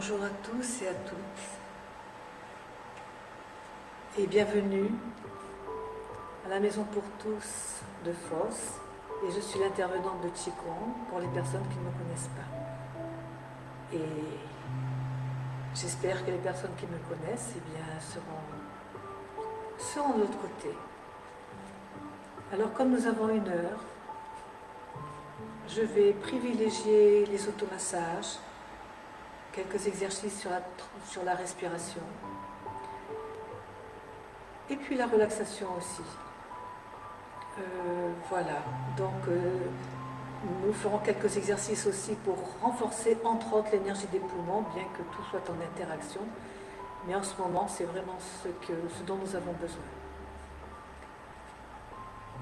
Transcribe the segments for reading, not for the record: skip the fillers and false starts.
Bonjour à tous et à toutes et bienvenue à la Maison pour tous de Fos, et je suis l'intervenante de Qigong pour les personnes qui ne me connaissent pas. Et j'espère que les personnes qui me connaissent seront de l'autre côté. Alors comme nous avons 1 heure, je vais privilégier les automassages, quelques exercices sur la respiration, et puis la relaxation aussi. Voilà, donc nous ferons quelques exercices aussi pour renforcer entre autres l'énergie des poumons, bien que tout soit en interaction, mais en ce moment c'est vraiment ce dont nous avons besoin.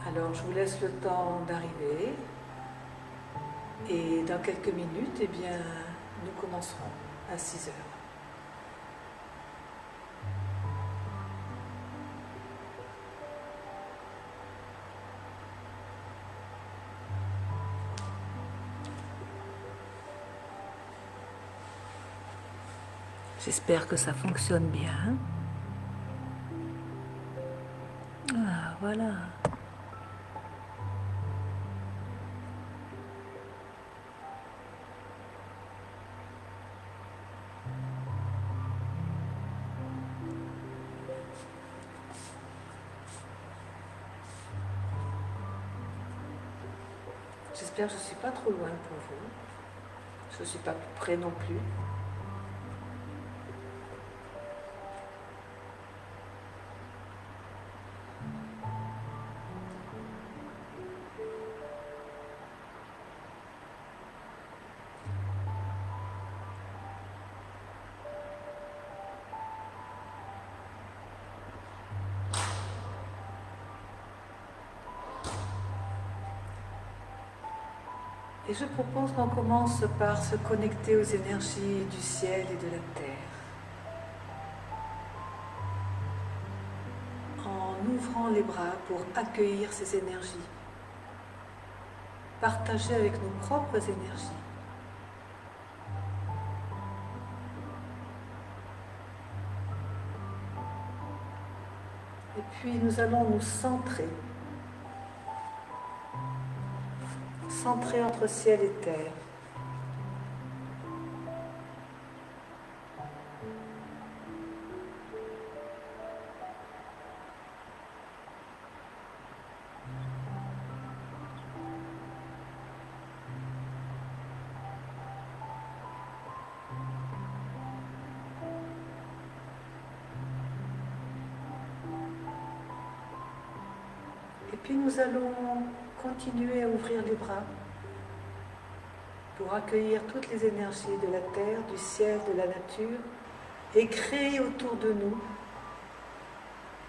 Alors je vous laisse le temps d'arriver et dans quelques minutes, nous commencerons à 6 heures. J'espère que ça fonctionne bien. Ah, voilà. J'espère que je ne suis pas trop loin pour vous. Je ne suis pas près non plus. Et je propose qu'on commence par se connecter aux énergies du ciel et de la terre, en ouvrant les bras pour accueillir ces énergies, partager avec nos propres énergies. Et puis nous allons nous centrer entre ciel et terre. Et puis nous allons continuer à ouvrir les bras pour accueillir toutes les énergies de la terre, du ciel, de la nature, et créer autour de nous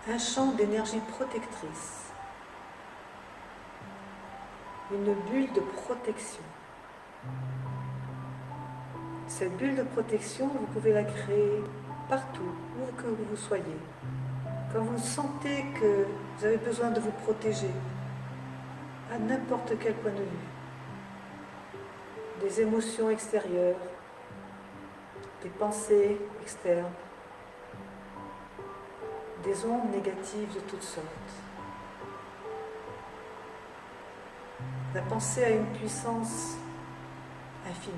un champ d'énergie protectrice, une bulle de protection. Cette bulle de protection, vous pouvez la créer partout, où que vous soyez. Quand vous sentez que vous avez besoin de vous protéger, à n'importe quel point de vue, des émotions extérieures, des pensées externes, des ondes négatives de toutes sortes. La pensée a une puissance infinie.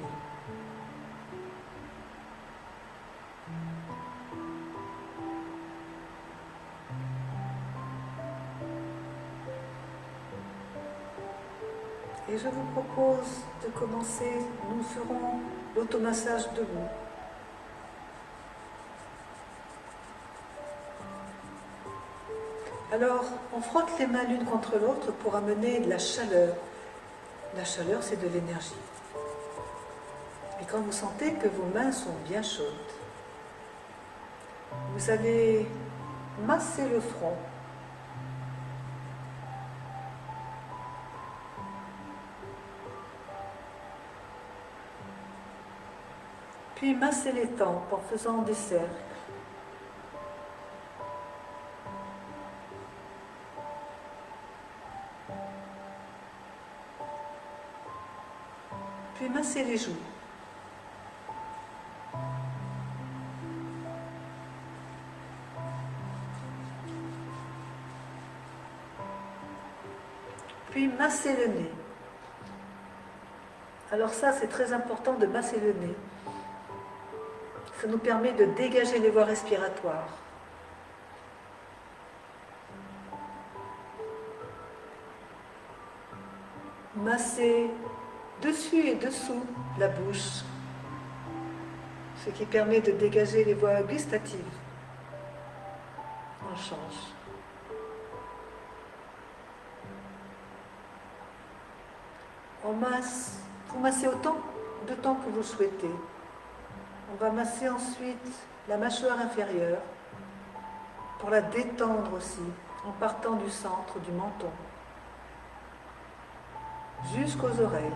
Et je vous propose de commencer, nous ferons l'automassage debout. Alors, on frotte les mains l'une contre l'autre pour amener de la chaleur. La chaleur, c'est de l'énergie. Et quand vous sentez que vos mains sont bien chaudes, vous allez masser le front. Puis masser les tempes en faisant des cercles. Puis masser les joues. Puis masser le nez. Alors ça, c'est très important de masser le nez. Ça nous permet de dégager les voies respiratoires. Masser dessus et dessous la bouche, ce qui permet de dégager les voies gustatives. On change. On masse, vous massez autant de temps que vous souhaitez. On va masser ensuite la mâchoire inférieure pour la détendre aussi, en partant du centre du menton jusqu'aux oreilles.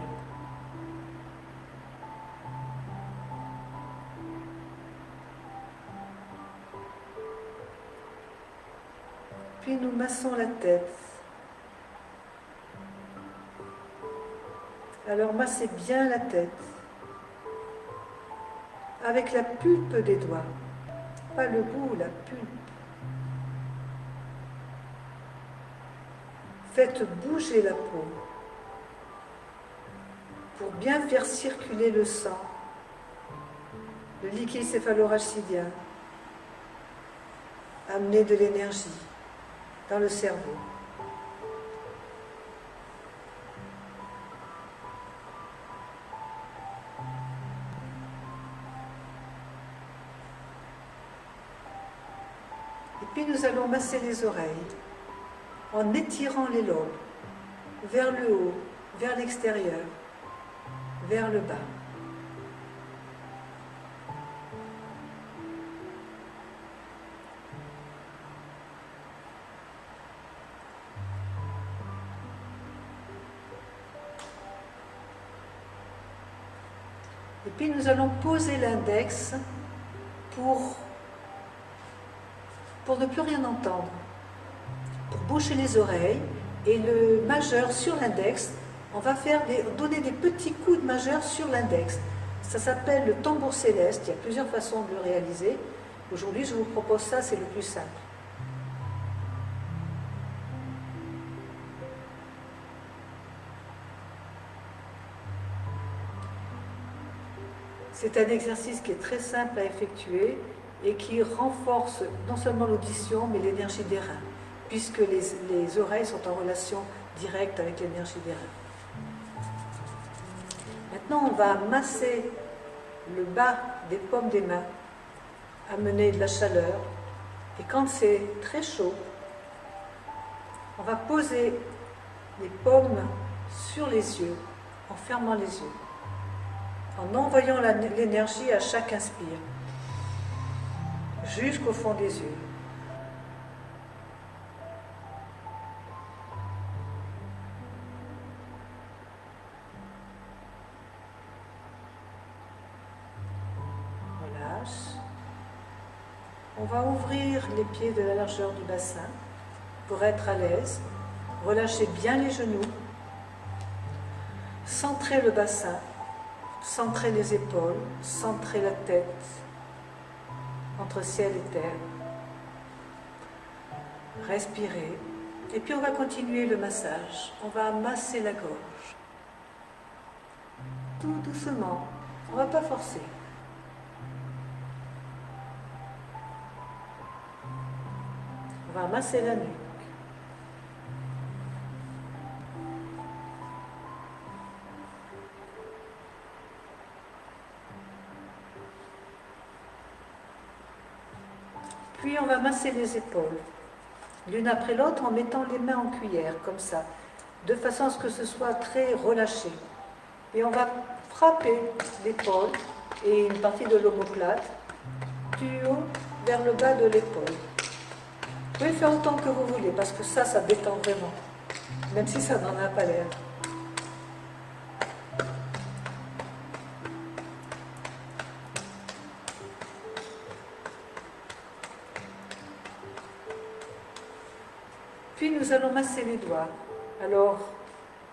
Puis nous massons la tête. Alors massez bien la tête avec la pulpe des doigts, pas le bout, la pulpe. Faites bouger la peau pour bien faire circuler le sang, le liquide céphalorachidien, amener de l'énergie dans le cerveau. Et puis nous allons masser les oreilles en étirant les lobes vers le haut, vers l'extérieur, vers le bas. Et puis nous allons poser l'index pour ne plus rien entendre, pour boucher les oreilles, et le majeur sur l'index. On va donner des petits coups de majeur sur l'index. Ça s'appelle le tambour céleste. Il y a plusieurs façons de le réaliser. Aujourd'hui, je vous propose ça, c'est le plus simple. C'est un exercice qui est très simple à effectuer et qui renforce non seulement l'audition, mais l'énergie des reins, puisque les oreilles sont en relation directe avec l'énergie des reins. Maintenant, on va masser le bas des paumes des mains, amener de la chaleur. Et quand c'est très chaud, on va poser les paumes sur les yeux, en fermant les yeux, en envoyant l'énergie à chaque inspire, jusqu'au fond des yeux. On va ouvrir les pieds de la largeur du bassin pour être à l'aise. Relâchez bien les genoux. Centrez le bassin, centrez les épaules, centrez la tête entre ciel et terre. Respirez. Et puis on va continuer le massage. On va masser la gorge. Tout doucement. On ne va pas forcer. On va masser la nuque. Puis on va masser les épaules, l'une après l'autre en mettant les mains en cuillère, comme ça, de façon à ce que ce soit très relâché. Et on va frapper l'épaule et une partie de l'omoplate du haut vers le bas de l'épaule. Vous pouvez faire autant que vous voulez, parce que ça détend vraiment, même si ça n'en a pas l'air. Puis nous allons masser les doigts. Alors,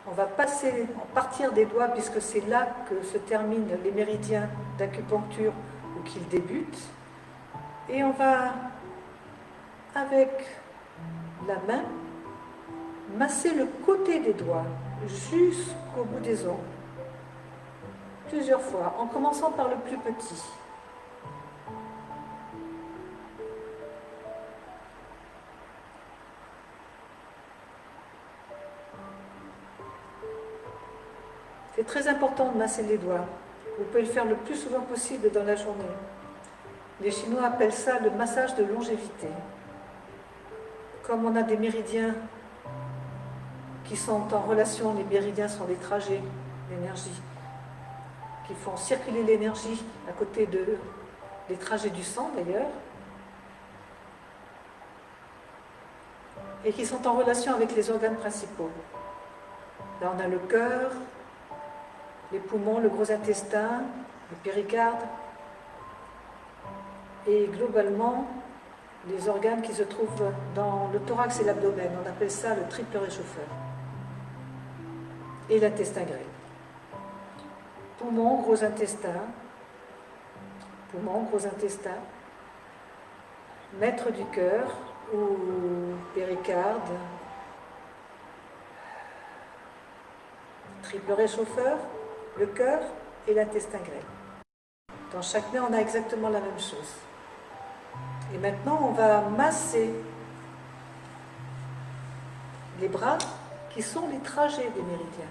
on va partir des doigts, puisque c'est là que se terminent les méridiens d'acupuncture ou qu'ils débutent. Et on va, avec la main, masser le côté des doigts jusqu'au bout des ongles, plusieurs fois, en commençant par le plus petit. C'est très important de masser les doigts. Vous pouvez le faire le plus souvent possible dans la journée. Les Chinois appellent ça le massage de longévité. Comme on a des méridiens qui sont en relation, les méridiens sont des trajets d'énergie, qui font circuler l'énergie à côté des trajets du sang d'ailleurs, et qui sont en relation avec les organes principaux. Là on a le cœur, les poumons, le gros intestin, le péricarde, et globalement les organes qui se trouvent dans le thorax et l'abdomen. On appelle ça le triple réchauffeur. Et l'intestin grêle. Poumon, gros intestin, maître du cœur ou péricarde, triple réchauffeur, le cœur et l'intestin grêle. Dans chaque main, on a exactement la même chose. Et maintenant, on va masser les bras qui sont les trajets des méridiens.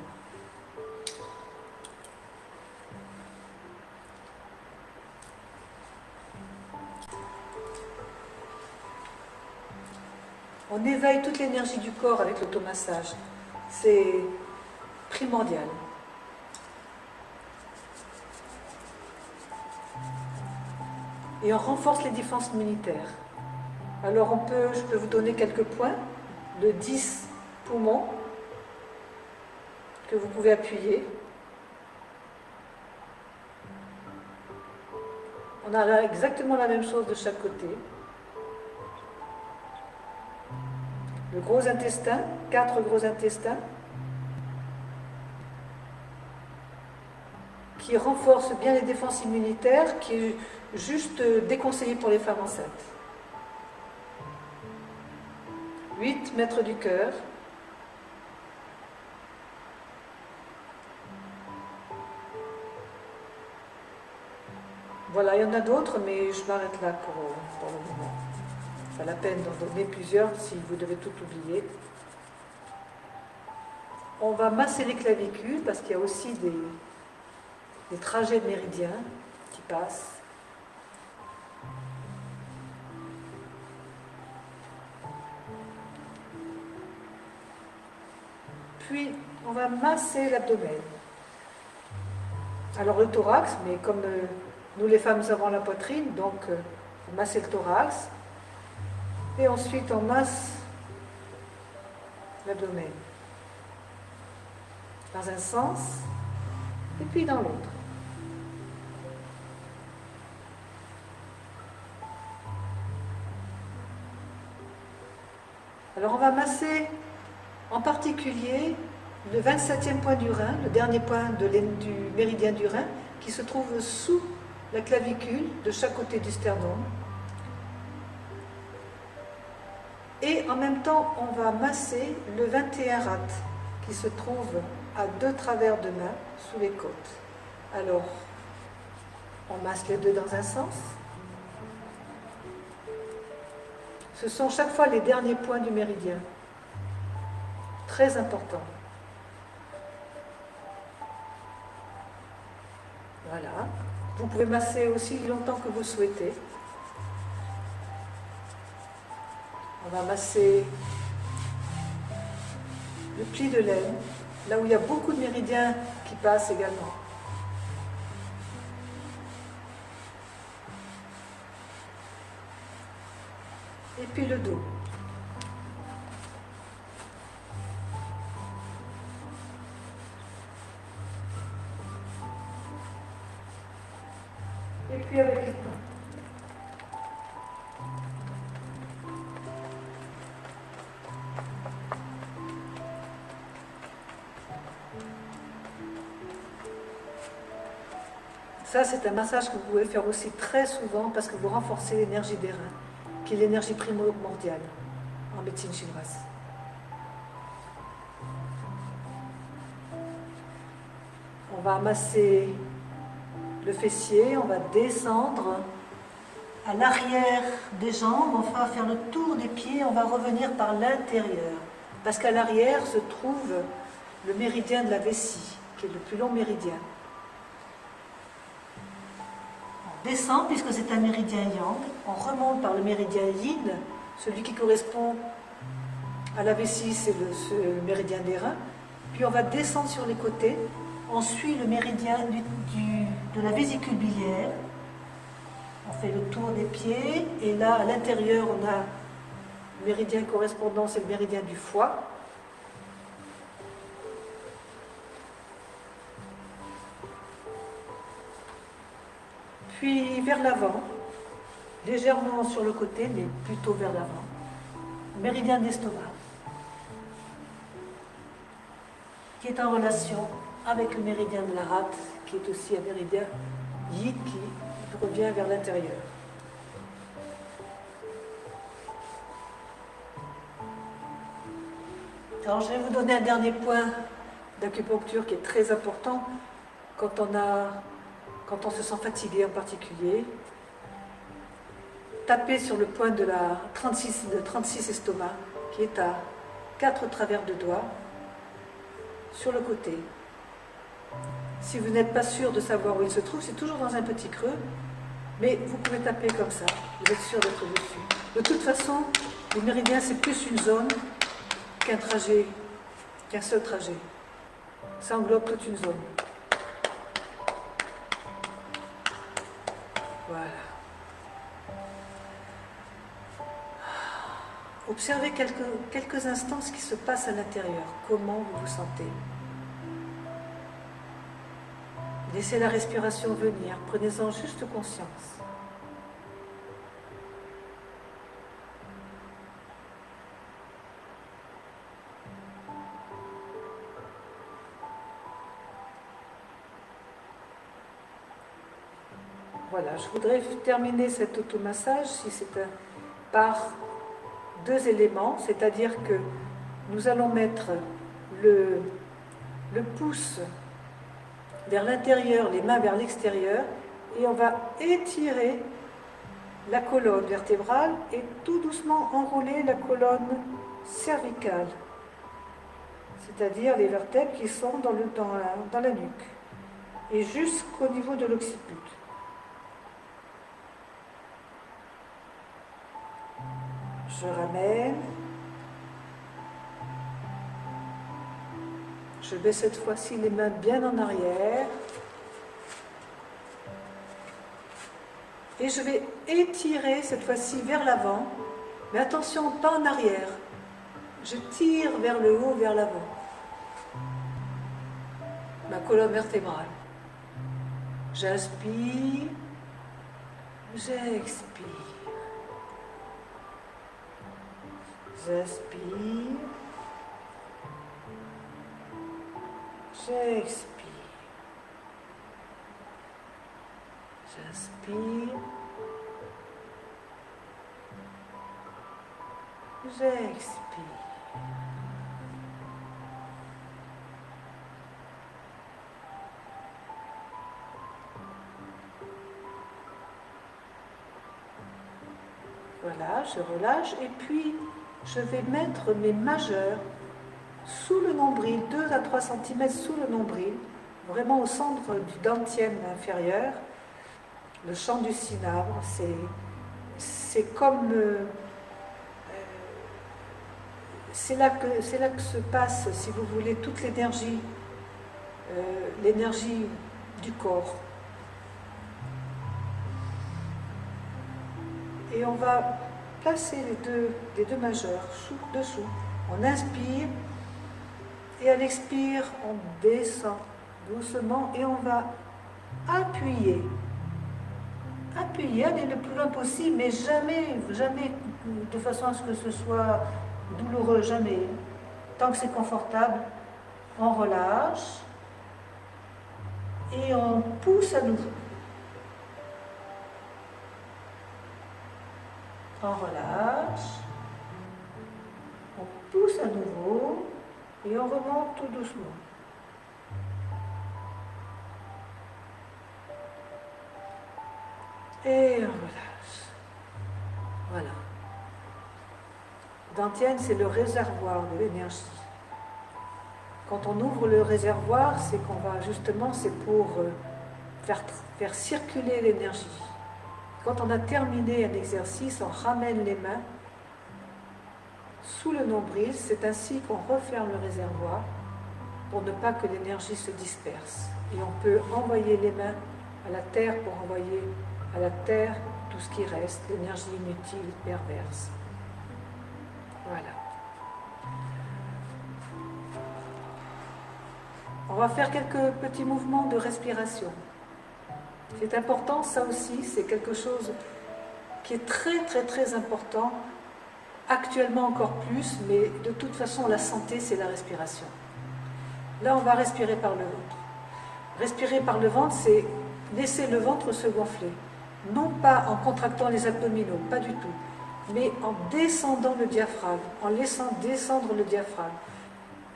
On éveille toute l'énergie du corps avec l'automassage. C'est primordial. Et on renforce les défenses immunitaires. Alors je peux vous donner quelques points. Le 10 poumons que vous pouvez appuyer. On a là exactement la même chose de chaque côté. Le gros intestin, 4 gros intestins, qui renforce bien les défenses immunitaires, qui est juste déconseillé pour les femmes enceintes. 8 mètres du cœur. Voilà, il y en a d'autres, mais je m'arrête là pour le moment. Pas la peine d'en donner plusieurs si vous devez tout oublier. On va masser les clavicules parce qu'il y a aussi des trajets de méridiens qui passent. Puis, on va masser l'abdomen. Alors le thorax, mais comme nous les femmes avons la poitrine, donc on masse le thorax. Et ensuite on masse l'abdomen. Dans un sens, et puis dans l'autre. Alors on va masser en particulier le 27e point du rein, le dernier point du méridien du rein, qui se trouve sous la clavicule de chaque côté du sternum. Et en même temps, on va masser le 21 rate, qui se trouve à 2 travers de main sous les côtes. Alors, on masse les deux dans un sens. Ce sont chaque fois les derniers points du méridien. Très important. Voilà. Vous pouvez masser aussi longtemps que vous souhaitez. On va masser le pli de l'aine, là où il y a beaucoup de méridiens qui passent également. Et puis le dos. Et puis avec les mains. Ça, c'est un massage que vous pouvez faire aussi très souvent parce que vous renforcez l'énergie des reins, qui est l'énergie primordiale en médecine chinoise. On va amasser le fessier, on va descendre à l'arrière des jambes, on va faire le tour des pieds, on va revenir par l'intérieur. Parce qu'à l'arrière se trouve le méridien de la vessie, qui est le plus long méridien. On descend, puisque c'est un méridien yang, on remonte par le méridien yin, celui qui correspond à la vessie, c'est le méridien des reins, puis on va descendre sur les côtés, on suit le méridien de la vésicule biliaire, on fait le tour des pieds, et là, à l'intérieur, on a le méridien correspondant, c'est le méridien du foie. Puis vers l'avant, légèrement sur le côté, mais plutôt vers l'avant, méridien de l'estomac, qui est en relation avec le méridien de la rate, qui est aussi un méridien yin qui revient vers l'intérieur. Alors je vais vous donner un dernier point d'acupuncture qui est très important quand on se sent fatigué en particulier. Tapez sur le point de la 36 estomac, qui est à 4 travers de doigts, sur le côté. Si vous n'êtes pas sûr de savoir où il se trouve, c'est toujours dans un petit creux, mais vous pouvez taper comme ça, vous êtes sûr d'être dessus. De toute façon, le méridien, c'est plus une zone qu'un trajet, qu'un seul trajet. Ça englobe toute une zone. Voilà. Observez quelques instants ce qui se passe à l'intérieur, comment vous vous sentez. Laissez la respiration venir, prenez-en juste conscience. Voilà, je voudrais terminer cet automassage par 2 éléments, c'est-à-dire que nous allons mettre le pouce vers l'intérieur, les mains vers l'extérieur, et on va étirer la colonne vertébrale et tout doucement enrouler la colonne cervicale, c'est-à-dire les vertèbres qui sont dans la nuque, et jusqu'au niveau de l'occiput. Je ramène. Je mets cette fois-ci les mains bien en arrière. Et je vais étirer cette fois-ci vers l'avant. Mais attention, pas en arrière. Je tire vers le haut, vers l'avant. Ma colonne vertébrale. J'inspire. J'expire. J'inspire. J'expire. J'inspire. J'expire. Voilà, je relâche et puis je vais mettre mes majeurs sous le nombril, 2 à 3 cm sous le nombril, vraiment au centre du dentième inférieur, le champ du cinabre. C'est comme... c'est là que se passe, si vous voulez, toute l'énergie du corps. Et on va placer les deux majeurs dessous. On inspire et à l'expire, on descend doucement et on va appuyer. Appuyer, aller le plus loin possible, mais jamais de façon à ce que ce soit douloureux, jamais. Tant que c'est confortable, on relâche et on pousse à nouveau. On relâche, on pousse à nouveau et on remonte tout doucement. Et on relâche. Voilà. Dantian, c'est le réservoir de l'énergie. Quand on ouvre le réservoir, c'est qu'on va justement, c'est pour faire circuler l'énergie. Quand on a terminé un exercice, on ramène les mains sous le nombril. C'est ainsi qu'on referme le réservoir pour ne pas que l'énergie se disperse. Et on peut envoyer les mains à la terre pour envoyer à la terre tout ce qui reste, l'énergie inutile, perverse. Voilà. On va faire quelques petits mouvements de respiration. C'est important, ça aussi, c'est quelque chose qui est très très très important, actuellement encore plus, mais de toute façon la santé c'est la respiration. Là on va respirer par le ventre. Respirer par le ventre, c'est laisser le ventre se gonfler. Non pas en contractant les abdominaux, pas du tout, mais en descendant le diaphragme, en laissant descendre le diaphragme.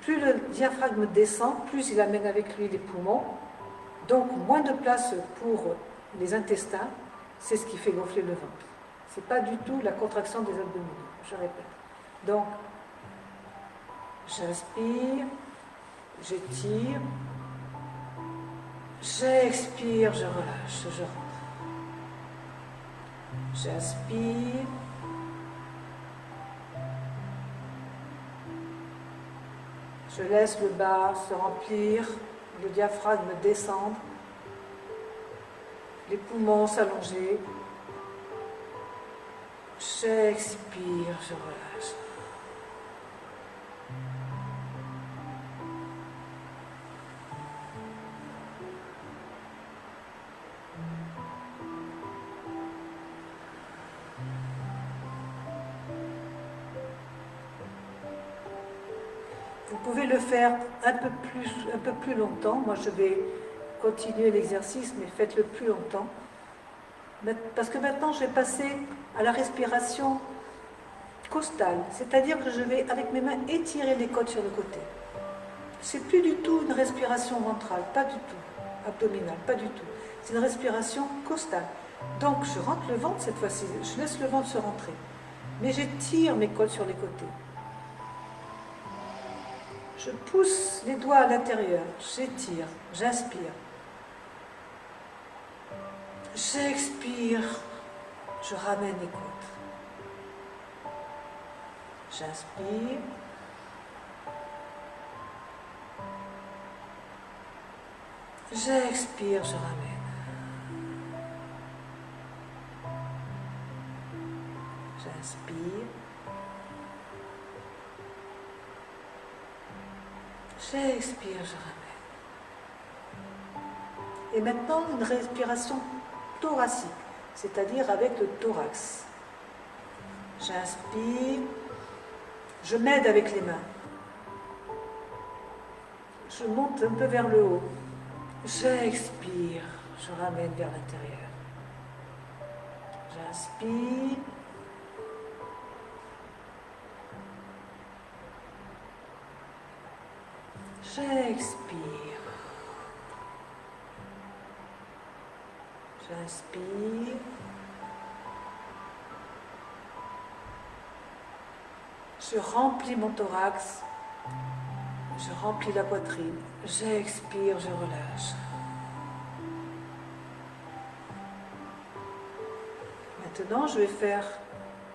Plus le diaphragme descend, plus il amène avec lui les poumons, donc moins de place pour les intestins, c'est ce qui fait gonfler le ventre. Ce n'est pas du tout la contraction des abdominaux, je répète. Donc, j'inspire, j'étire, j'expire, je relâche, je rentre. J'inspire, je laisse le bas se remplir, le diaphragme descendre, les poumons s'allonger. J'expire, je relâche. Vous pouvez le faire un peu plus longtemps. Moi, je vais continuer l'exercice, mais faites-le plus longtemps. Parce que maintenant, je vais passer à la respiration costale, c'est-à-dire que je vais, avec mes mains, étirer les côtes sur le côté. C'est plus du tout une respiration ventrale, pas du tout, abdominale, pas du tout. C'est une respiration costale. Donc, je rentre le ventre cette fois-ci, je laisse le ventre se rentrer. Mais j'étire mes côtes sur les côtés. Je pousse les doigts à l'intérieur, j'étire, j'inspire. J'expire, je ramène les côtes. J'inspire. J'expire, je ramène. J'inspire. J'expire, je ramène. Et maintenant, une respiration thoracique, c'est-à-dire avec le thorax. J'inspire. Je m'aide avec les mains. Je monte un peu vers le haut. J'expire. Je ramène vers l'intérieur. J'inspire. J'expire. J'inspire. Je remplis mon thorax. Je remplis la poitrine. J'expire, je relâche. Maintenant, je vais faire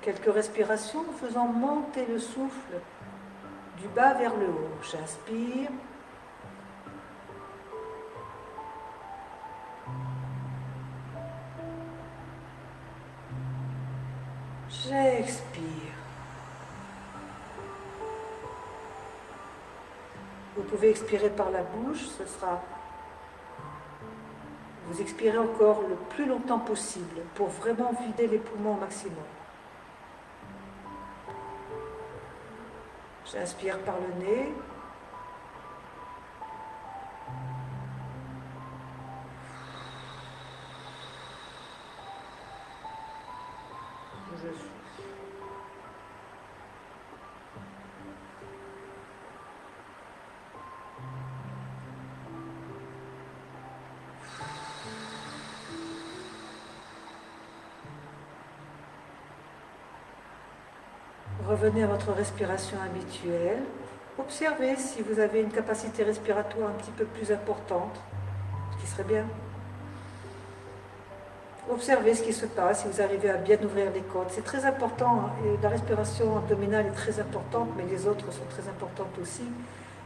quelques respirations en faisant monter le souffle du bas vers le haut. J'inspire. J'expire. Vous pouvez expirer par la bouche, ce sera... Vous expirez encore le plus longtemps possible pour vraiment vider les poumons au maximum. J'inspire par le nez. Je souffle. Revenez à votre respiration habituelle. Observez si vous avez une capacité respiratoire un petit peu plus importante, ce qui serait bien. Observez ce qui se passe, si vous arrivez à bien ouvrir les côtes. C'est très important, et la respiration abdominale est très importante, mais les autres sont très importantes aussi.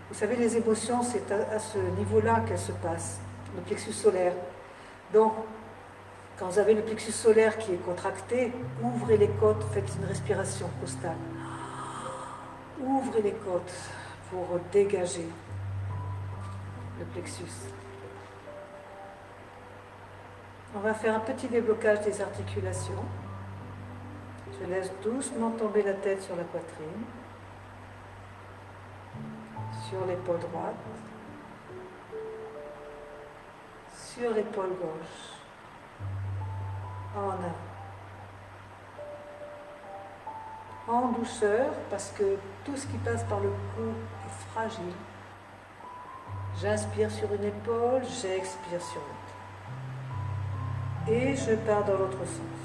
Vous savez, les émotions, c'est à ce niveau-là qu'elles se passent, le plexus solaire. Donc, quand vous avez le plexus solaire qui est contracté, ouvrez les côtes, faites une respiration costale. Ouvrez les côtes pour dégager le plexus. On va faire un petit déblocage des articulations. Je laisse doucement tomber la tête sur la poitrine, sur l'épaule droite, sur l'épaule gauche, en avant. En douceur, parce que tout ce qui passe par le cou est fragile. J'inspire sur une épaule, j'expire sur l'autre. Et je pars dans l'autre sens.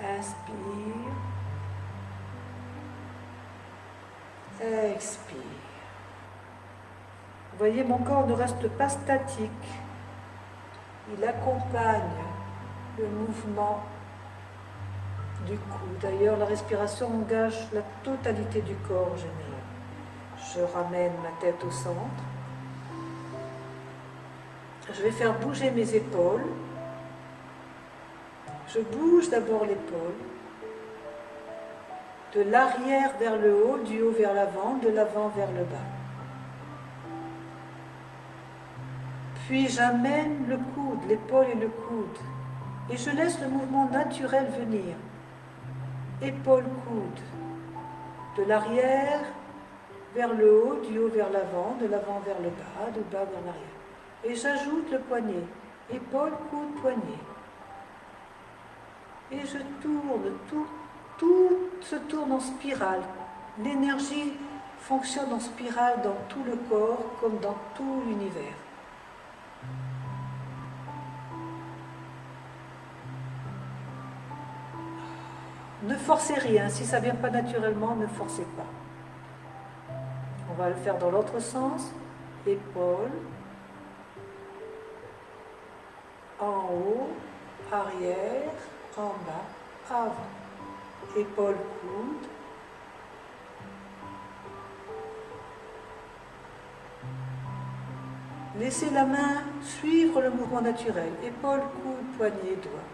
Inspire. Expire. Vous voyez, mon corps ne reste pas statique. Il accompagne le mouvement du cou. D'ailleurs, la respiration engage la totalité du corps en général. Je ramène ma tête au centre. Je vais faire bouger mes épaules. Je bouge d'abord l'épaule. De l'arrière vers le haut, du haut vers l'avant, de l'avant vers le bas. Puis j'amène le coude, l'épaule et le coude. Et je laisse le mouvement naturel venir. Épaule-coude. De l'arrière vers le haut, du haut vers l'avant, de l'avant vers le bas, du bas vers l'arrière. Et j'ajoute le poignet. Épaule, coude, poignet. Et je tourne, tout se tourne en spirale. L'énergie fonctionne en spirale dans tout le corps comme dans tout l'univers. Ne forcez rien, si ça ne vient pas naturellement, ne forcez pas. On va le faire dans l'autre sens. Épaule, en haut, arrière, en bas, avant. Épaule, coude. Laissez la main suivre le mouvement naturel. Épaule, coude, poignet, doigt.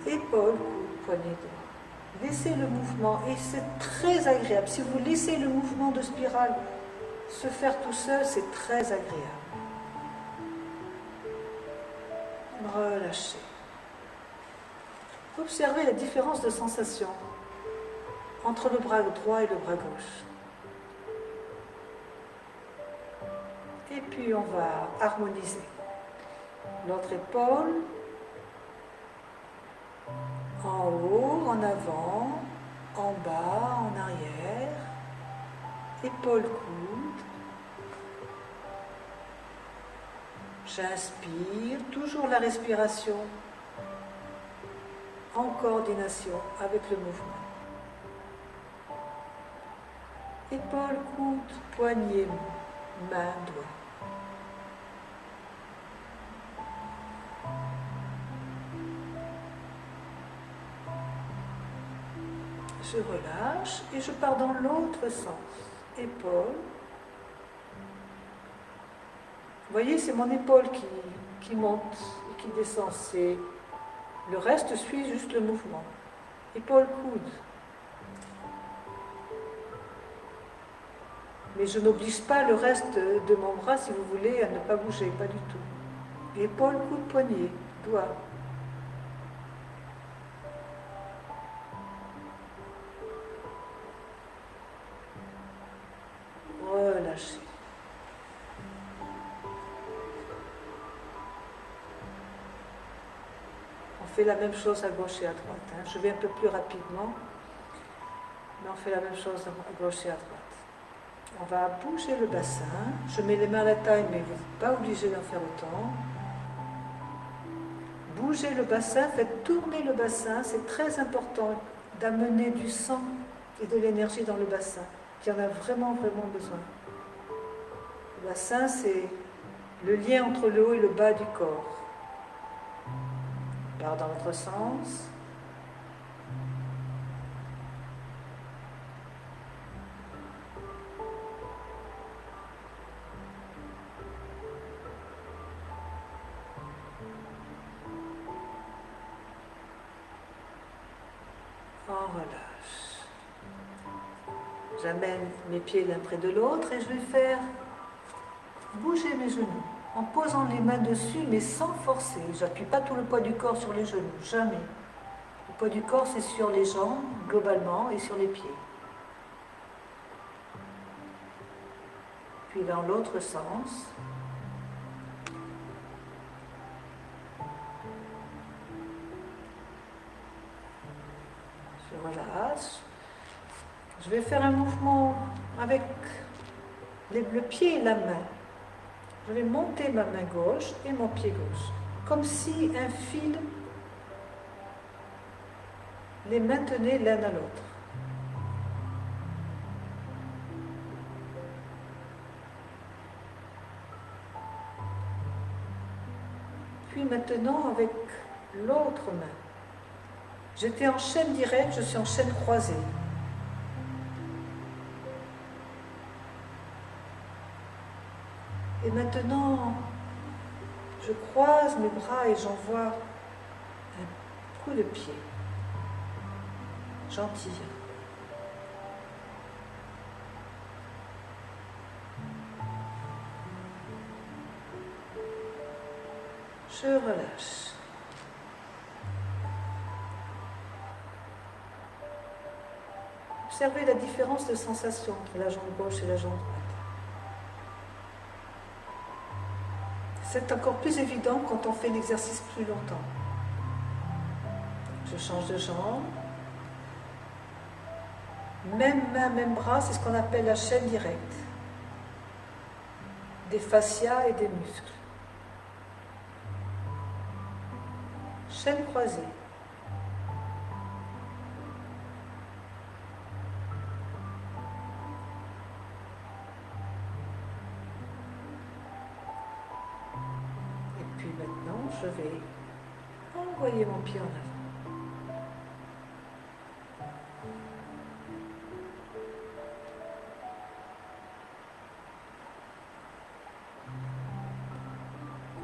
Épaule, coude, poignet, doigt. Laissez le mouvement et c'est très agréable. Si vous laissez le mouvement de spirale se faire tout seul, c'est très agréable. Relâchez. Observez la différence de sensation entre le bras droit et le bras gauche. Et puis on va harmoniser. L'autre épaule, en haut, en avant, en bas, en arrière, épaule, coude. J'inspire, toujours la respiration, en coordination avec le mouvement. Épaule, coude, poignet, main, doigt. Je relâche et je pars dans l'autre sens. Épaule. Vous voyez, c'est mon épaule qui monte et qui descend. Le reste suit juste le mouvement. Épaule, coude. Mais je n'oblige pas le reste de mon bras, si vous voulez, à ne pas bouger, pas du tout. Épaule, coude, poignet, doigt. Relâchez. On fait la même chose à gauche et à droite. Je vais un peu plus rapidement, mais on fait la même chose à gauche et à droite. On va bouger le bassin. Je mets les mains à la taille, mais vous n'êtes pas obligé d'en faire autant. bougez le bassin, faites tourner le bassin. C'est très important d'amener du sang et de l'énergie dans le bassin, qui en a vraiment, vraiment besoin. Le bassin, c'est le lien entre le haut et le bas du corps. On part dans l'autre sens. On relâche. J'amène mes pieds l'un près de l'autre et je vais faire bouger mes genoux en posant les mains dessus mais sans forcer. Je n'appuie pas tout le poids du corps sur les genoux, jamais. Le poids du corps c'est sur les jambes globalement et sur les pieds. Puis dans l'autre sens. Je relâche. Je vais faire un mouvement avec le pied et la main. Je vais monter ma main gauche et mon pied gauche, comme si un fil les maintenait l'un à l'autre. Puis maintenant avec l'autre main. J'étais en chaîne directe, je suis en chaîne croisée. Et maintenant, je croise mes bras et j'envoie un coup de pied. Gentil. Je relâche. Observez la différence de sensation entre la jambe gauche et la jambe droite. C'est encore plus évident quand on fait l'exercice plus longtemps. Je change de jambe. Même main, même bras, c'est ce qu'on appelle la chaîne directe. Des fascias et des muscles. Chaîne croisée. Et puis maintenant, je vais envoyer mon pied en avant.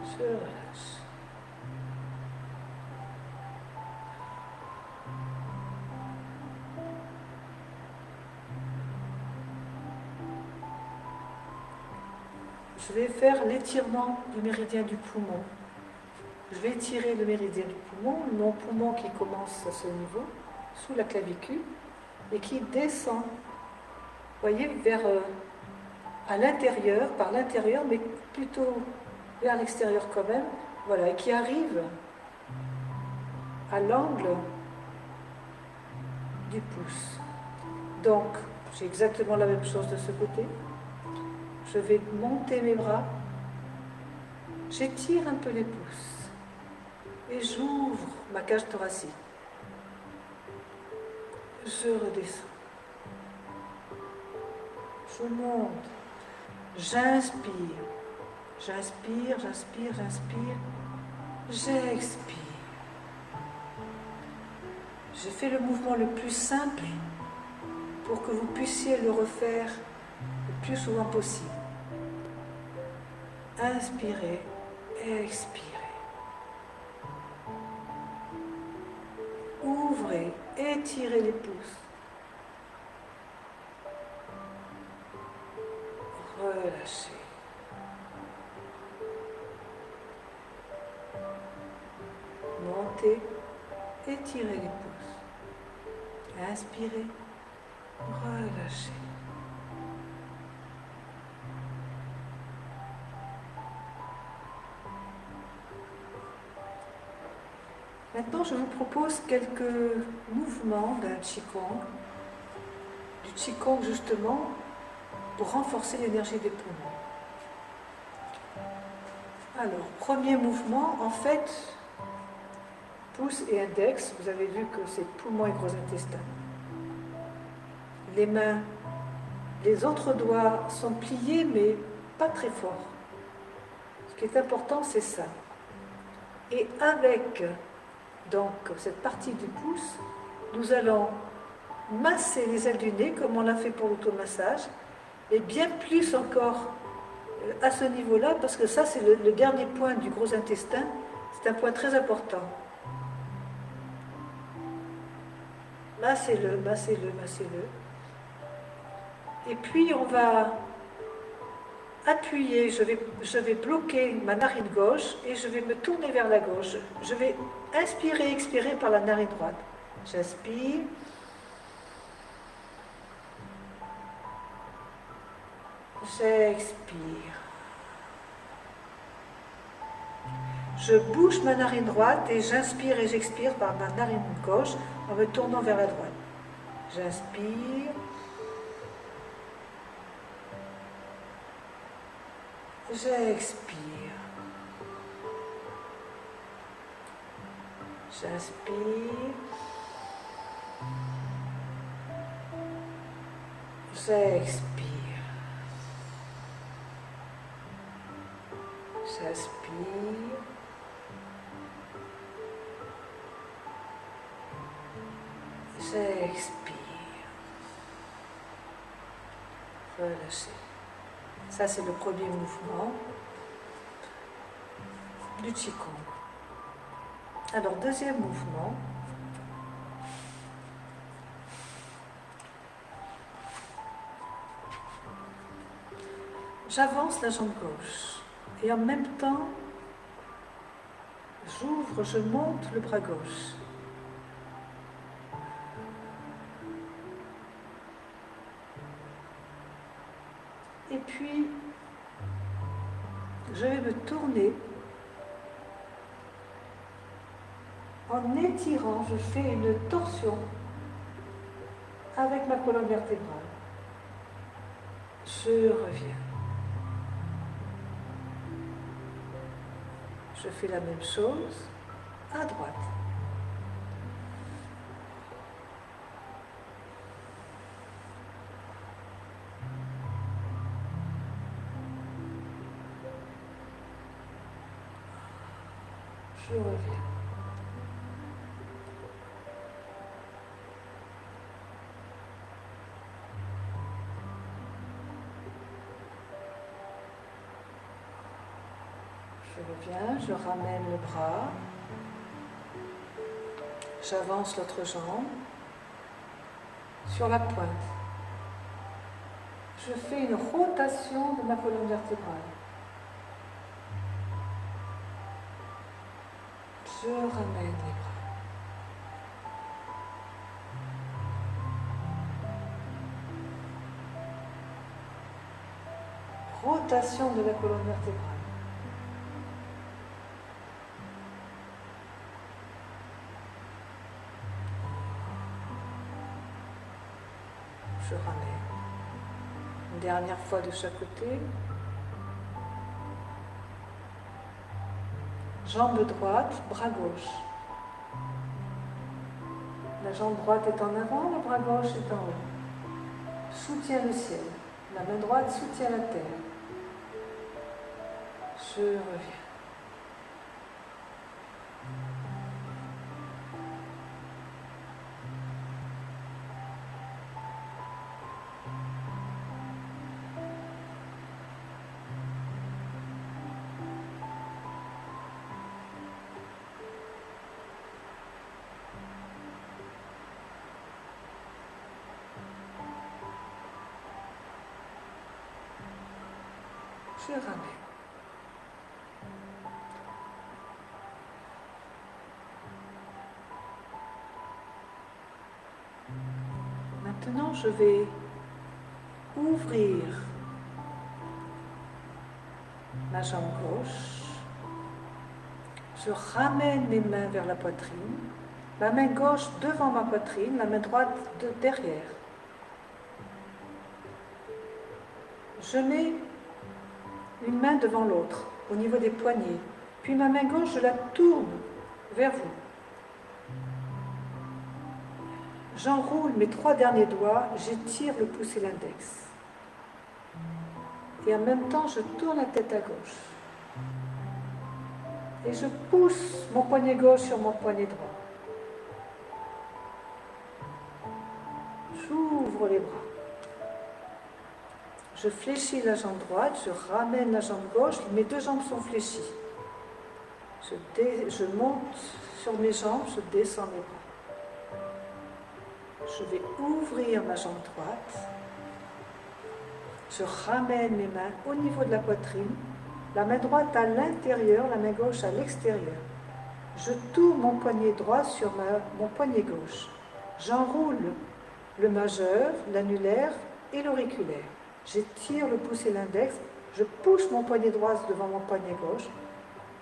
Je relâche. Je vais faire l'étirement du méridien du poumon. Je vais étirer le méridien du poumon, mon poumon qui commence à ce niveau, sous la clavicule, et qui descend, vous voyez, vers à l'intérieur, par l'intérieur, mais plutôt vers l'extérieur quand même, voilà, et qui arrive à l'angle du pouce. Donc, j'ai exactement la même chose de ce côté. Je vais monter mes bras, j'étire un peu les pouces et j'ouvre ma cage thoracique. Je redescends. Je monte. J'inspire. J'inspire, j'inspire, j'inspire. J'expire. J'ai fait le mouvement le plus simple pour que vous puissiez le refaire le plus souvent possible. Inspirez, expirez. Ouvrez, étirez les pouces. Relâchez. Montez, étirez les pouces. Inspirez, relâchez. Maintenant, je vous propose quelques mouvements d'un Qigong, du Qigong justement, pour renforcer l'énergie des poumons. Alors, premier mouvement, en fait, pouce et index, vous avez vu que c'est poumon et gros intestin. Les mains, les autres doigts sont pliés, mais pas très forts. Ce qui est important, c'est ça. Et avec donc cette partie du pouce, nous allons masser les ailes du nez, comme on l'a fait pour l'automassage, et bien plus encore à ce niveau-là, parce que ça, c'est le dernier point du gros intestin. C'est un point très important. Massez-le, massez-le, massez-le. Et puis, on va appuyer, je vais bloquer ma narine gauche et je vais me tourner vers la gauche. Je vais inspirer, expirer par la narine droite. J'inspire. J'expire. Je bouge ma narine droite et j'inspire et j'expire par ma narine gauche en me tournant vers la droite. J'inspire. J'expire. J'inspire. J'expire. J'inspire. J'expire. Relâchez. Ça, c'est le premier mouvement du Qigong. Alors, deuxième mouvement. J'avance la jambe gauche et en même temps, j'ouvre, je monte le bras gauche. Et puis, je vais me tourner en étirant, je fais une torsion avec ma colonne vertébrale. Je reviens. Je fais la même chose à droite. Je reviens. Je reviens, je ramène le bras, j'avance l'autre jambe sur la pointe. Je fais une rotation de ma colonne vertébrale. Je ramène les bras. Rotation de la colonne vertébrale. Je ramène. Une dernière fois de chaque côté. Jambe droite, bras gauche. La jambe droite est en avant, le bras gauche est en haut. Soutient le ciel. La main droite soutient la terre. Je reviens. Je ramène. Maintenant, je vais ouvrir ma jambe gauche. Je ramène mes mains vers la poitrine. La main gauche devant ma poitrine, la main droite derrière. Je mets une main devant l'autre, au niveau des poignets. Puis ma main gauche, je la tourne vers vous. J'enroule mes 3 derniers doigts, j'étire le pouce et l'index. Et en même temps, je tourne la tête à gauche. Et je pousse mon poignet gauche sur mon poignet droit. J'ouvre les bras. Je fléchis la jambe droite, je ramène la jambe gauche, mes 2 jambes sont fléchies. Je monte sur mes jambes, je descends mes bras. Je vais ouvrir ma jambe droite. Je ramène mes mains au niveau de la poitrine, la main droite à l'intérieur, la main gauche à l'extérieur. Je tourne mon poignet droit sur mon poignet gauche. J'enroule le majeur, l'annulaire et l'auriculaire. J'étire le pouce et l'index, je pousse mon poignet droit devant mon poignet gauche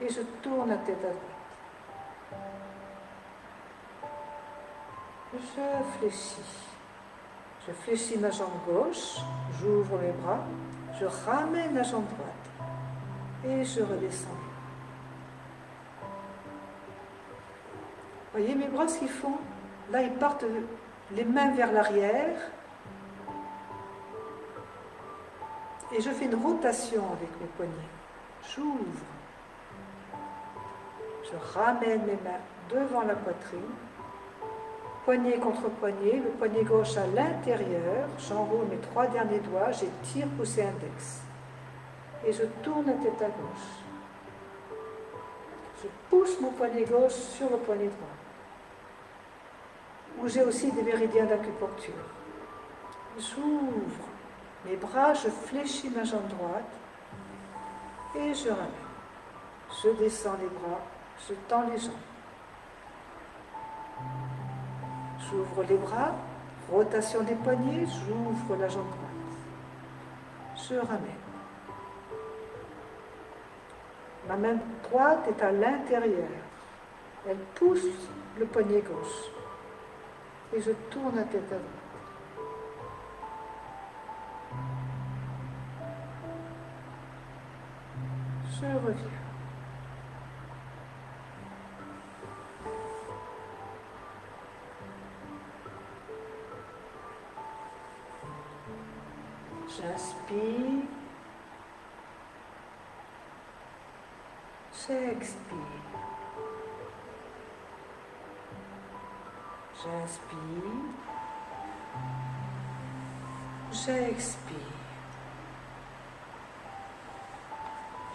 et je tourne la tête à droite. Je fléchis. Je fléchis ma jambe gauche, j'ouvre mes bras, je ramène la jambe droite et je redescends. Voyez mes bras ce qu'ils font? Là, ils partent les mains vers l'arrière et je fais une rotation avec mes poignets. J'ouvre. Je ramène mes mains devant la poitrine. Poignet contre poignet, le poignet gauche à l'intérieur, j'enroule mes 3 derniers doigts, j'étire pouce et index. Et je tourne la tête à gauche. Je pousse mon poignet gauche sur le poignet droit, où j'ai aussi des méridiens d'acupuncture. J'ouvre mes bras, je fléchis ma jambe droite et je ramène. Je descends les bras, je tends les jambes. J'ouvre les bras, rotation des poignets, j'ouvre la jambe droite. Je ramène. Ma main droite est à l'intérieur. Elle pousse le poignet gauche. Et je tourne la tête à droite. Je reviens. J'inspire, j'expire, j'inspire, j'expire,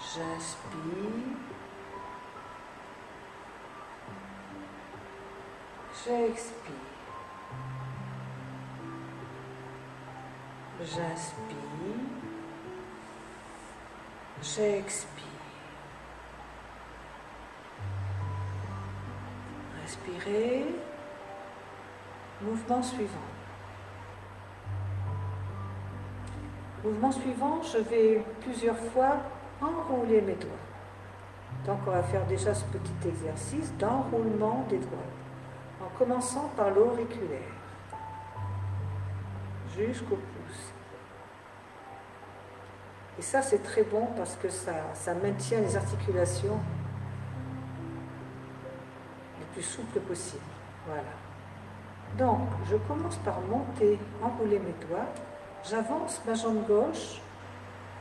j'inspire, j'expire. J'inspire, j'expire. Respirez. Mouvement suivant. Mouvement suivant, je vais plusieurs fois enrouler mes doigts. Donc on va faire déjà ce petit exercice d'enroulement des doigts, en commençant par l'auriculaire, jusqu'au pouce. Et ça c'est très bon parce que ça maintient les articulations les plus souples possibles. Voilà. Donc je commence par monter, enrouler mes doigts. J'avance ma jambe gauche,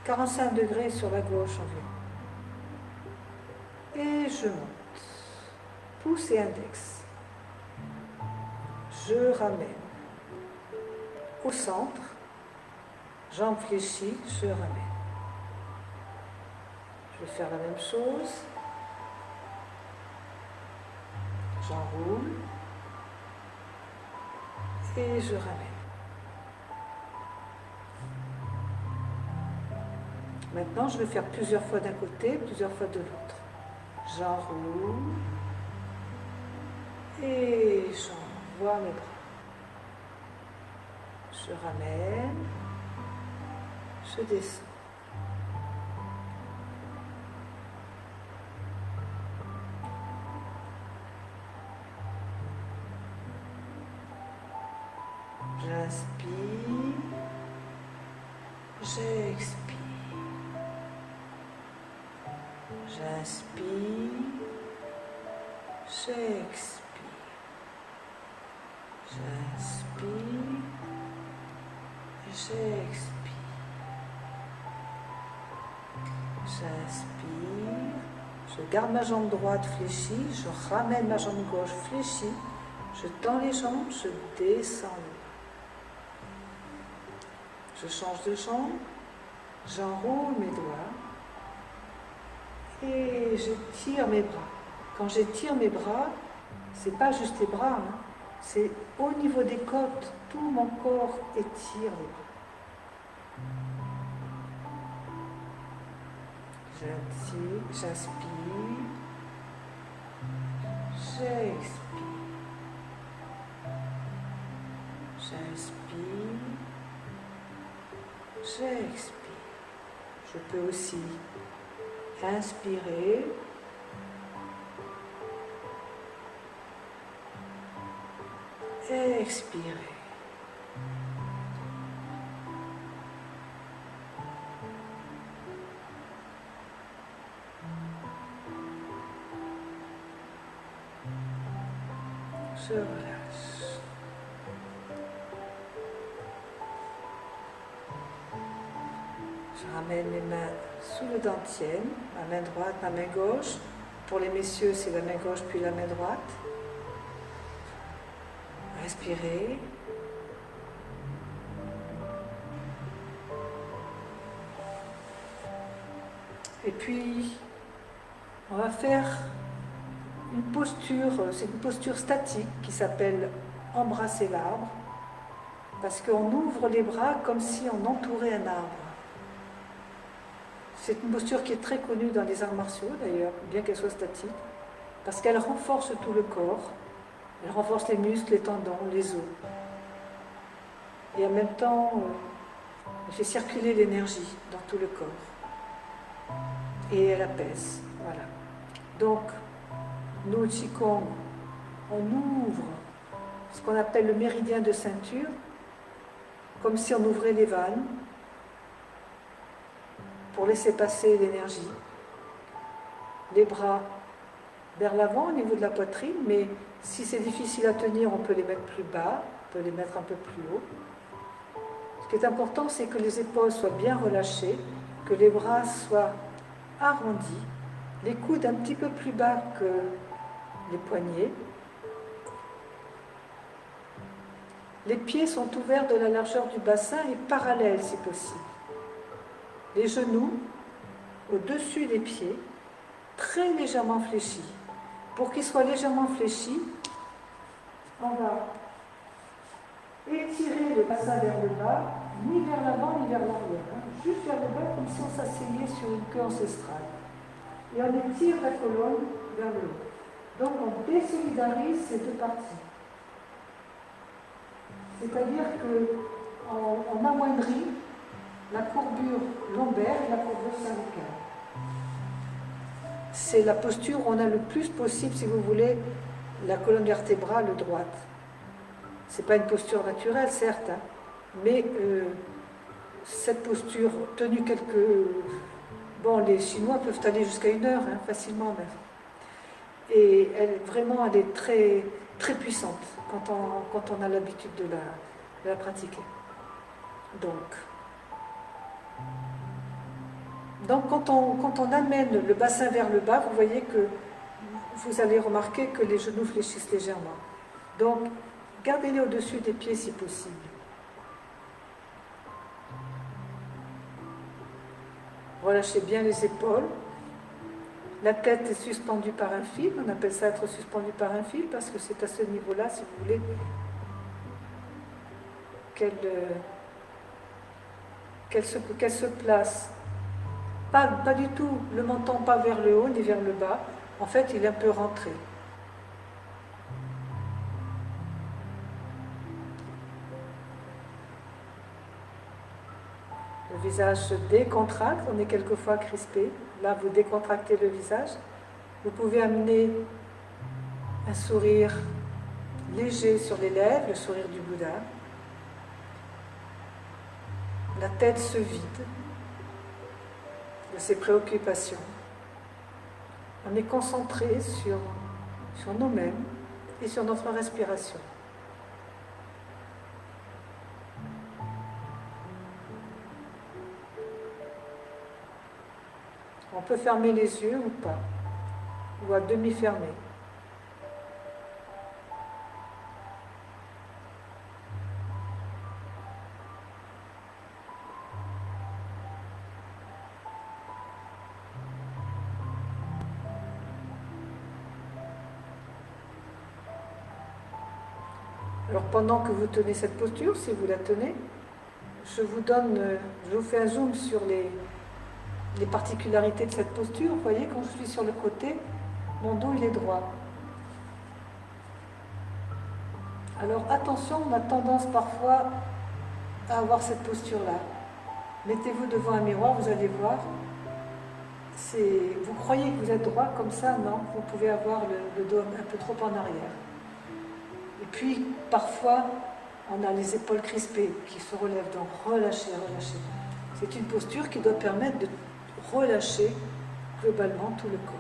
45 degrés sur la gauche environ. Et je monte. Pouce et index. Je ramène. Au centre, jambe fléchie, je ramène. Je vais faire la même chose. J'enroule. Et je ramène. Maintenant, je vais faire plusieurs fois d'un côté, plusieurs fois de l'autre. J'enroule et j'envoie mes bras. Je ramène, je descends. J'inspire, j'expire. J'inspire, j'expire, J'inspire, j'expire. J'inspire, je garde ma jambe droite fléchie, je ramène ma jambe gauche fléchie, je tends les jambes, je descends le bas. Je change de jambe, j'enroule mes doigts et je tire mes bras. Quand j'étire mes bras, c'est pas juste les bras, hein, c'est au niveau des côtes, tout mon corps étire les bras. J'inspire, j'expire, j'inspire, j'expire. Je peux aussi inspirer, expirer. Je relâche. Je ramène mes mains sous le dentier, ma main droite, ma main gauche. Pour les messieurs, c'est la main gauche puis la main droite. Respirez. Et puis, on va faire une posture, c'est une posture statique qui s'appelle embrasser l'arbre, parce qu'on ouvre les bras comme si on entourait un arbre. C'est une posture qui est très connue dans les arts martiaux d'ailleurs, bien qu'elle soit statique, parce qu'elle renforce tout le corps, elle renforce les muscles, les tendons, les os. Et en même temps, elle fait circuler l'énergie dans tout le corps. Et elle apaise. Voilà. Donc, nous, Qigong, on ouvre ce qu'on appelle le méridien de ceinture, comme si on ouvrait les vannes pour laisser passer l'énergie. Les bras vers l'avant au niveau de la poitrine, mais si c'est difficile à tenir, on peut les mettre plus bas, on peut les mettre un peu plus haut. Ce qui est important, c'est que les épaules soient bien relâchées, que les bras soient arrondis, les coudes un petit peu plus bas que les poignets. Les pieds sont ouverts de la largeur du bassin et parallèles si possible. Les genoux au-dessus des pieds, très légèrement fléchis. Pour qu'ils soient légèrement fléchis, on va étirer le bassin vers le bas, ni vers l'avant ni vers l'arrière, hein, juste vers le bas comme si on s'asseyait sur une queue ancestrale. Et on étire la colonne vers le haut. Donc on désolidarise ces deux parties. C'est-à-dire qu'on amoindrit la courbure lombaire et la courbure cervicale. C'est la posture où on a le plus possible, si vous voulez, la colonne vertébrale droite. Ce n'est pas une posture naturelle, certes, hein, mais cette posture, tenue quelques... Bon, les Chinois peuvent aller jusqu'à 1 heure, hein, facilement même. Et vraiment, elle est très, très puissante quand on a l'habitude de la pratiquer. Donc quand on amène le bassin vers le bas, vous voyez que vous allez remarquer que les genoux fléchissent légèrement. Donc, gardez-les au-dessus des pieds si possible. Relâchez bien les épaules. La tête est suspendue par un fil. On appelle ça être suspendu par un fil parce que c'est à ce niveau-là, si vous voulez, qu'elle se place. Pas du tout le menton pas vers le haut ni vers le bas. En fait, il est un peu rentré. Le visage se décontracte, on est quelquefois crispé. Là, vous décontractez le visage. Vous pouvez amener un sourire léger sur les lèvres, le sourire du Bouddha. La tête se vide de ses préoccupations. On est concentré sur nous-mêmes et sur notre respiration. On peut fermer les yeux ou pas, ou à demi fermer. Alors pendant que vous tenez cette posture, si vous la tenez, je vous fais un zoom sur les particularités de cette posture. Vous voyez, quand je suis sur le côté, mon dos il est droit. Alors attention, on a tendance parfois à avoir cette posture-là. Mettez-vous devant un miroir, vous allez voir. Vous croyez que vous êtes droit comme ça, non, vous pouvez avoir le dos un peu trop en arrière. Et puis, parfois, on a les épaules crispées qui se relèvent, donc relâchez, relâchez. C'est une posture qui doit permettre de relâcher globalement tout le corps.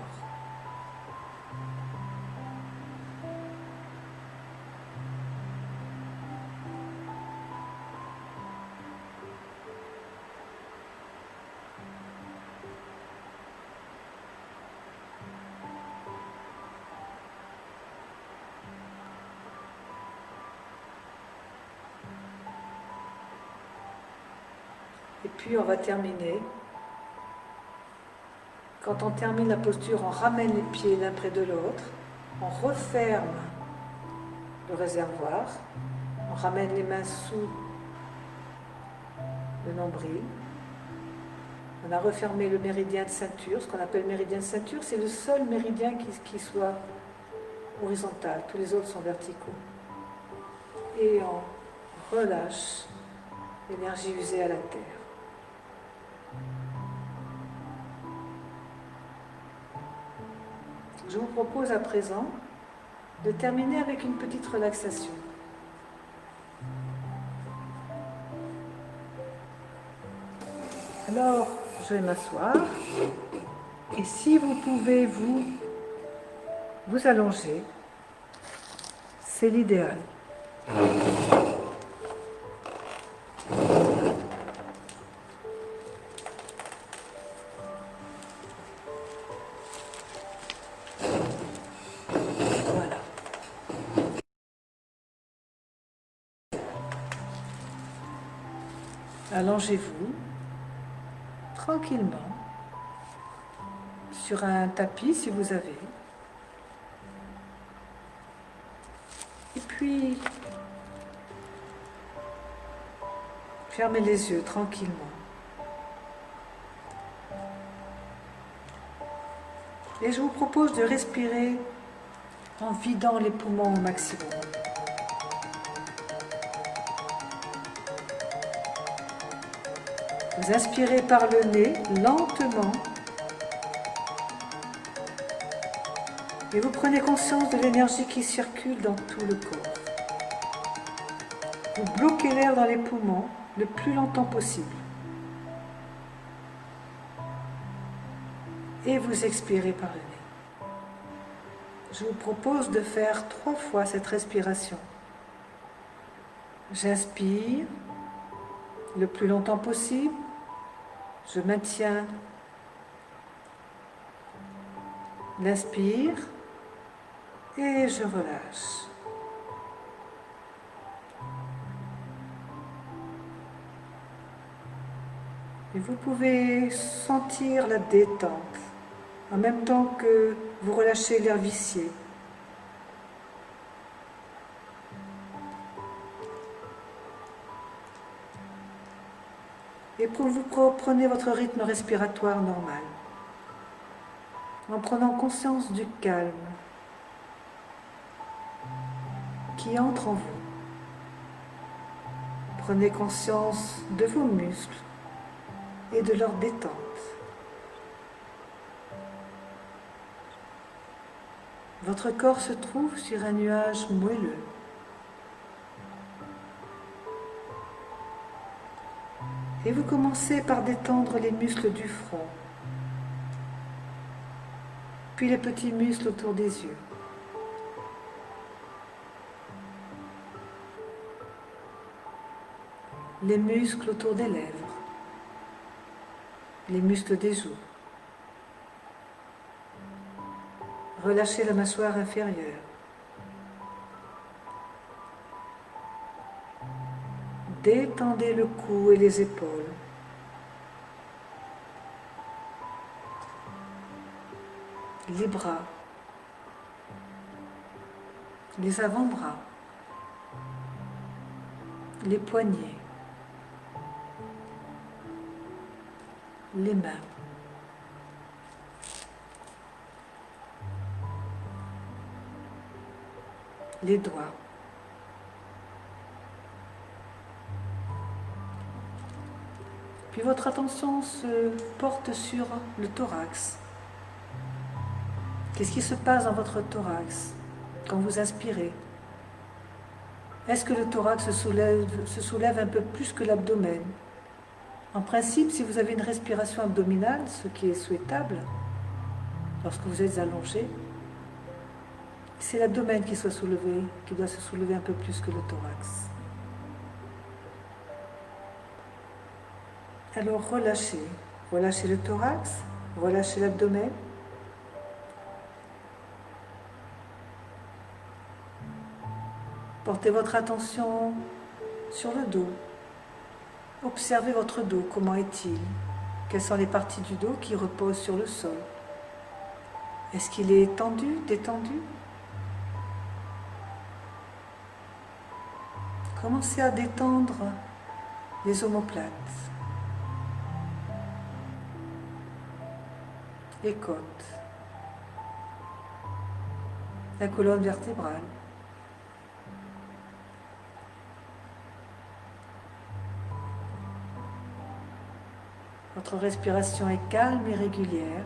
Et puis on va terminer. Quand on termine la posture, on ramène les pieds l'un près de l'autre, on referme le réservoir, on ramène les mains sous le nombril. On a refermé le méridien de ceinture. Ce qu'on appelle méridien de ceinture, c'est le seul méridien qui soit horizontal. Tous les autres sont verticaux. Et on relâche l'énergie usée à la terre. Je vous propose à présent de terminer avec une petite relaxation. Alors, je vais m'asseoir et si vous pouvez vous allonger, c'est l'idéal. Voilà. Allongez-vous tranquillement sur un tapis si vous avez. Et puis, fermez les yeux tranquillement. Et je vous propose de respirer en vidant les poumons au maximum. Vous inspirez par le nez, lentement. Et vous prenez conscience de l'énergie qui circule dans tout le corps. Vous bloquez l'air dans les poumons le plus longtemps possible. Et vous expirez par le nez. Je vous propose de faire 3 fois cette respiration. J'inspire le plus longtemps possible. Je maintiens l'inspire et je relâche. Et vous pouvez sentir la détente en même temps que vous relâchez l'air vicié. Et vous prenez votre rythme respiratoire normal, en prenant conscience du calme qui entre en vous. Prenez conscience de vos muscles et de leur détente. Votre corps se trouve sur un nuage moelleux. Et vous commencez par détendre les muscles du front, puis les petits muscles autour des yeux. Les muscles autour des lèvres, les muscles des joues, Relâchez la mâchoire inférieure. Détendez le cou et les épaules. Les bras. Les avant-bras. Les poignets. Les mains. Les doigts. Puis votre attention se porte sur le thorax. Qu'est-ce qui se passe dans votre thorax quand vous inspirez? Est-ce que le thorax se soulève un peu plus que l'abdomen? En principe, si vous avez une respiration abdominale, ce qui est souhaitable lorsque vous êtes allongé, c'est l'abdomen qui doit se soulever un peu plus que le thorax. Alors relâchez. Relâchez le thorax, relâchez l'abdomen. Portez votre attention sur le dos. Observez votre dos, comment est-il? Quelles sont les parties du dos qui reposent sur le sol? Est-ce qu'il est tendu, détendu? Commencez à détendre les omoplates, les côtes, la colonne vertébrale. Votre respiration est calme et régulière.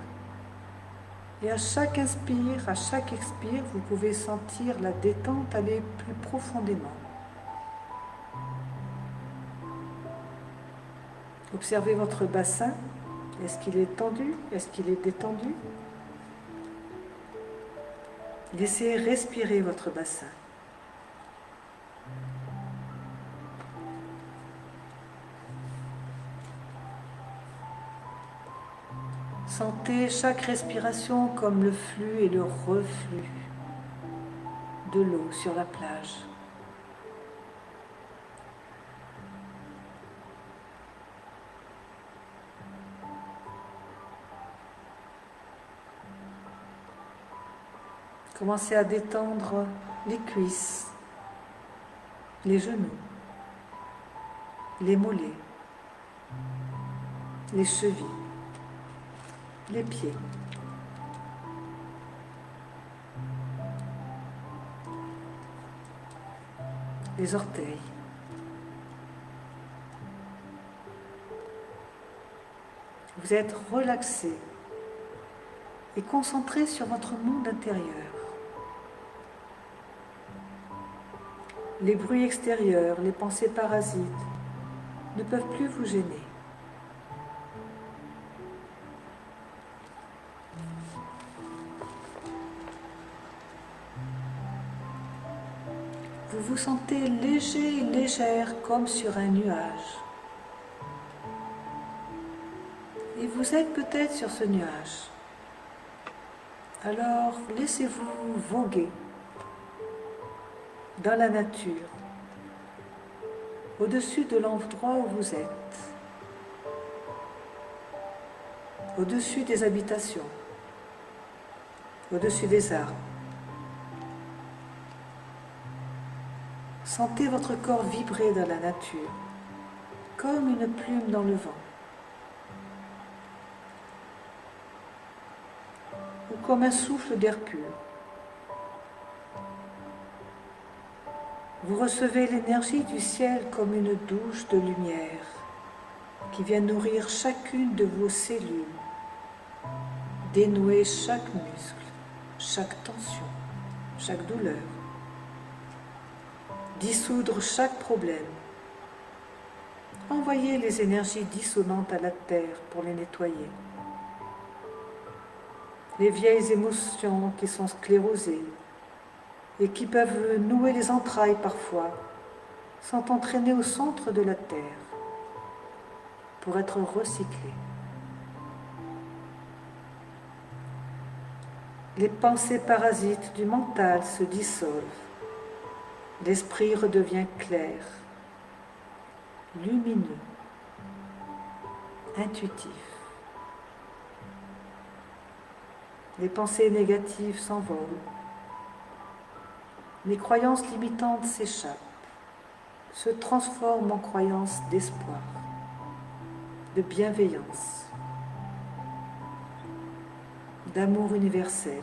Et à chaque inspire, à chaque expire, vous pouvez sentir la détente aller plus profondément. Observez votre bassin. Est-ce qu'il est tendu? Est-ce qu'il est détendu? Laissez respirer votre bassin. Sentez chaque respiration comme le flux et le reflux de l'eau sur la plage. Commencez à détendre les cuisses, les genoux, les mollets, les chevilles, les pieds. Les orteils. Vous êtes relaxé et concentré sur votre monde intérieur. Les bruits extérieurs, les pensées parasites ne peuvent plus vous gêner. Vous vous sentez léger et légère comme sur un nuage. Et vous êtes peut-être sur ce nuage. Alors laissez-vous voguer dans la nature, au-dessus de l'endroit où vous êtes, au-dessus des habitations, au-dessus des arbres. Sentez votre corps vibrer dans la nature, comme une plume dans le vent, ou comme un souffle d'air pur. Vous recevez l'énergie du ciel comme une douche de lumière qui vient nourrir chacune de vos cellules, dénouer chaque muscle, chaque tension, chaque douleur, dissoudre chaque problème. Envoyez les énergies dissonantes à la terre pour les nettoyer. Les vieilles émotions qui sont sclérosées et qui peuvent nouer les entrailles parfois, sont entraînées au centre de la terre pour être recyclées. Les pensées parasites du mental se dissolvent. L'esprit redevient clair, lumineux, intuitif. Les pensées négatives s'envolent. Les croyances limitantes s'échappent, se transforment en croyances d'espoir, de bienveillance, d'amour universel.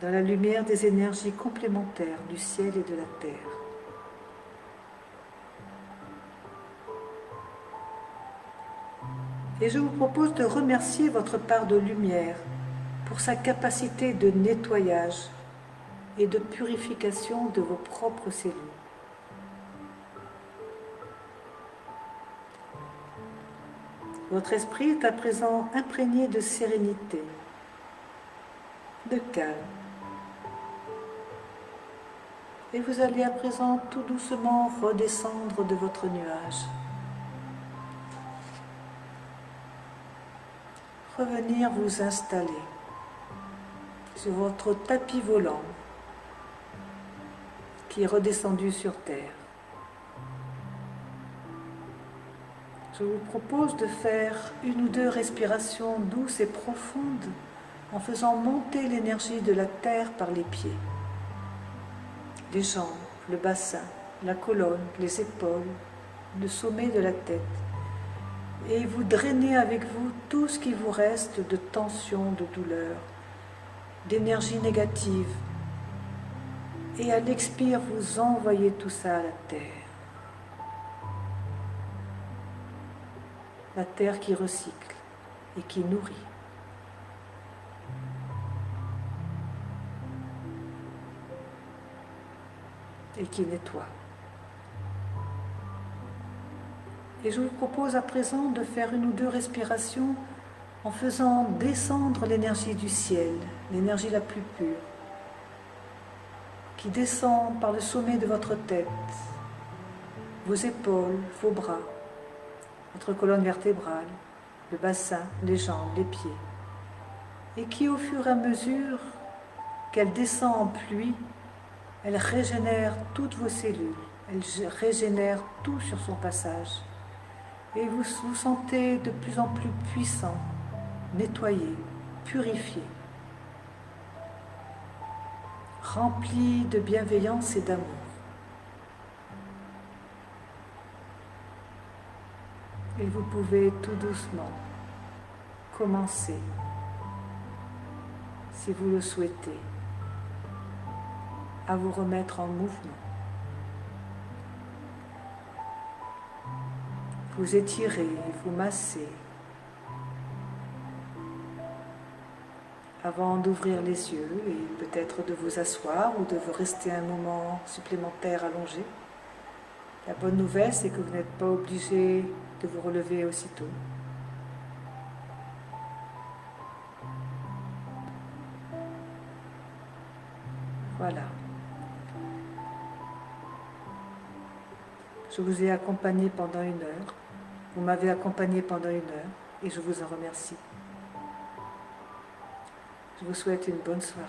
Dans la lumière des énergies complémentaires du ciel et de la terre. Et je vous propose de remercier votre part de lumière pour sa capacité de nettoyage et de purification de vos propres cellules. Votre esprit est à présent imprégné de sérénité, de calme. Et vous allez à présent tout doucement redescendre de votre nuage. Revenir vous installer sur votre tapis volant qui est redescendu sur terre. Je vous propose de faire 1 ou 2 respirations douces et profondes en faisant monter l'énergie de la terre par les pieds, les jambes, le bassin, la colonne, les épaules, le sommet de la tête. Et vous drainez avec vous tout ce qui vous reste de tension, de douleur, d'énergie négative. Et à l'expire, vous envoyez tout ça à la terre. La terre qui recycle et qui nourrit. Et qui nettoie. Et je vous propose à présent de faire 1 ou 2 respirations en faisant descendre l'énergie du ciel, l'énergie la plus pure, qui descend par le sommet de votre tête, vos épaules, vos bras, votre colonne vertébrale, le bassin, les jambes, les pieds, et qui au fur et à mesure qu'elle descend en pluie, elle régénère toutes vos cellules, elle régénère tout sur son passage. Et vous vous sentez de plus en plus puissant, nettoyé, purifié, rempli de bienveillance et d'amour. Et vous pouvez tout doucement commencer, si vous le souhaitez, à vous remettre en mouvement. Vous étirez, vous massez, avant d'ouvrir les yeux et peut-être de vous asseoir ou de vous rester un moment supplémentaire allongé. La bonne nouvelle, c'est que vous n'êtes pas obligé de vous relever aussitôt. Voilà. Je vous ai accompagné pendant 1 heure. Vous m'avez accompagné pendant 1 heure et je vous en remercie. Je vous souhaite une bonne soirée.